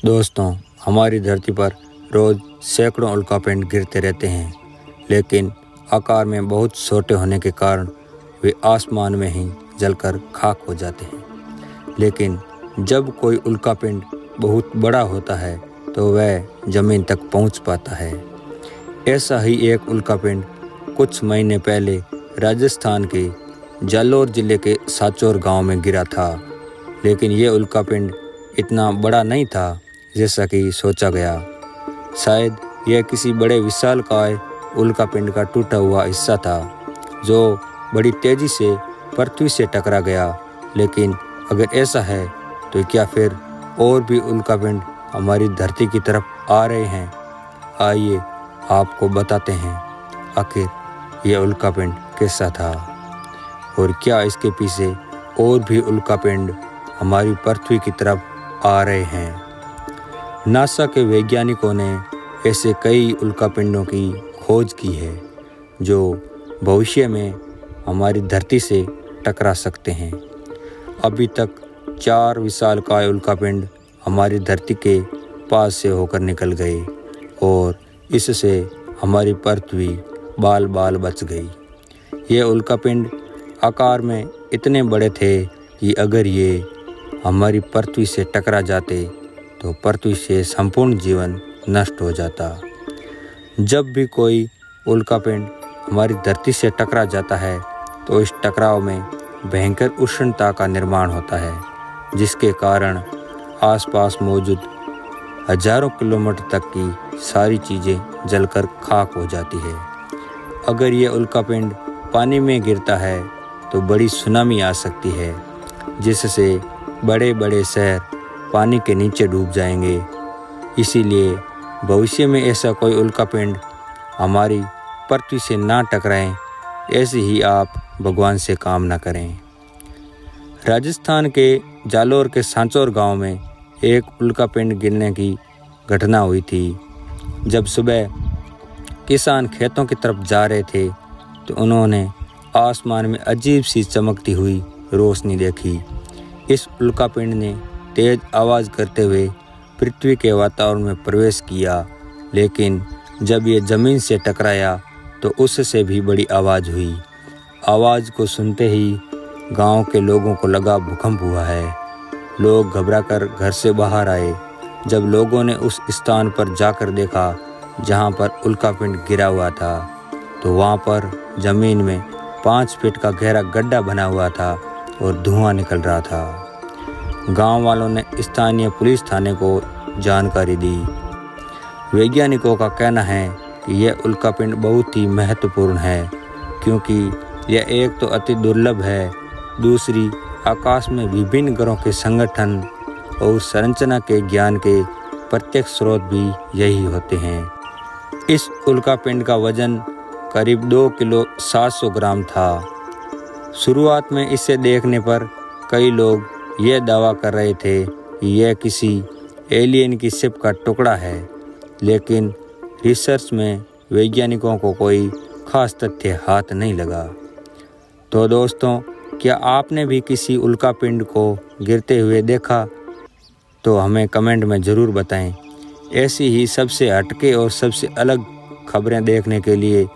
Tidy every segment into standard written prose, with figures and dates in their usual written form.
दोस्तों, हमारी धरती पर रोज़ सैकड़ों उल्कापिंड गिरते रहते हैं, लेकिन आकार में बहुत छोटे होने के कारण वे आसमान में ही जलकर खाक हो जाते हैं। लेकिन जब कोई उल्कापिंड बहुत बड़ा होता है तो वह ज़मीन तक पहुंच पाता है। ऐसा ही एक उल्कापिंड कुछ महीने पहले राजस्थान के जालोर जिले के सांचौर गांव में गिरा था। लेकिन ये उल्कापिंड इतना बड़ा नहीं था जैसा कि सोचा गया। शायद यह किसी बड़े विशालकाय उल्कापिंड का टूटा हुआ हिस्सा था जो बड़ी तेज़ी से पृथ्वी से टकरा गया। लेकिन अगर ऐसा है तो क्या फिर और भी उल्कापिंड हमारी धरती की तरफ आ रहे हैं? आइए आपको बताते हैं आखिर यह उल्कापिंड कैसा था और क्या इसके पीछे और भी उल्कापिंड हमारी पृथ्वी की तरफ आ रहे हैं। नासा के वैज्ञानिकों ने ऐसे कई उल्कापिंडों की खोज की है जो भविष्य में हमारी धरती से टकरा सकते हैं। अभी तक 4 विशालकाय उल्कापिंड हमारी धरती के पास से होकर निकल गए और इससे हमारी पृथ्वी बाल बाल बच गई। ये उल्कापिंड आकार में इतने बड़े थे कि अगर ये हमारी पृथ्वी से टकरा जाते तो पृथ्वी से संपूर्ण जीवन नष्ट हो जाता। जब भी कोई उल्कापिंड हमारी धरती से टकरा जाता है तो इस टकराव में भयंकर उष्णता का निर्माण होता है, जिसके कारण आसपास मौजूद हजारों किलोमीटर तक की सारी चीज़ें जलकर खाक हो जाती है। अगर ये उल्कापिंड पानी में गिरता है तो बड़ी सुनामी आ सकती है, जिससे बड़े बड़े शहर पानी के नीचे डूब जाएंगे। इसीलिए भविष्य में ऐसा कोई उल्कापिंड हमारी पृथ्वी से ना टकराएं, ऐसी ही आप भगवान से कामना करें। राजस्थान के जालोर के सांचौर गांव में एक उल्कापिंड गिरने की घटना हुई थी। जब सुबह किसान खेतों की तरफ जा रहे थे तो उन्होंने आसमान में अजीब सी चमकती हुई रोशनी देखी। इस उल्कापिंड ने तेज आवाज़ करते हुए पृथ्वी के वातावरण में प्रवेश किया, लेकिन जब ये ज़मीन से टकराया तो उससे भी बड़ी आवाज़ हुई। आवाज़ को सुनते ही गांव के लोगों को लगा भूकंप हुआ है। लोग घबराकर घर से बाहर आए। जब लोगों ने उस स्थान पर जाकर देखा जहां पर उल्कापिंड गिरा हुआ था तो वहां पर ज़मीन में 5 फीट का गहरा गड्ढा बना हुआ था और धुआं निकल रहा था। गांव वालों ने स्थानीय पुलिस थाने को जानकारी दी। वैज्ञानिकों का कहना है कि यह उल्कापिंड बहुत ही महत्वपूर्ण है, क्योंकि यह एक तो अति दुर्लभ है, दूसरी आकाश में विभिन्न ग्रहों के संगठन और संरचना के ज्ञान के प्रत्यक्ष स्रोत भी यही होते हैं। इस उल्कापिंड का वजन करीब 2 किलो 700 ग्राम था। शुरुआत में इसे देखने पर कई लोग यह दावा कर रहे थे कि यह किसी एलियन की शिप का टुकड़ा है, लेकिन रिसर्च में वैज्ञानिकों को कोई खास तथ्य हाथ नहीं लगा। तो दोस्तों, क्या आपने भी किसी उल्कापिंड को गिरते हुए देखा? तो हमें कमेंट में ज़रूर बताएं। ऐसी ही सबसे हटके और सबसे अलग खबरें देखने के लिए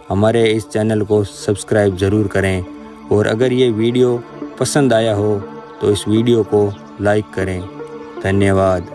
हमारे इस चैनल को सब्सक्राइब ज़रूर करें और अगर ये वीडियो पसंद आया हो तो इस वीडियो को लाइक करें। धन्यवाद।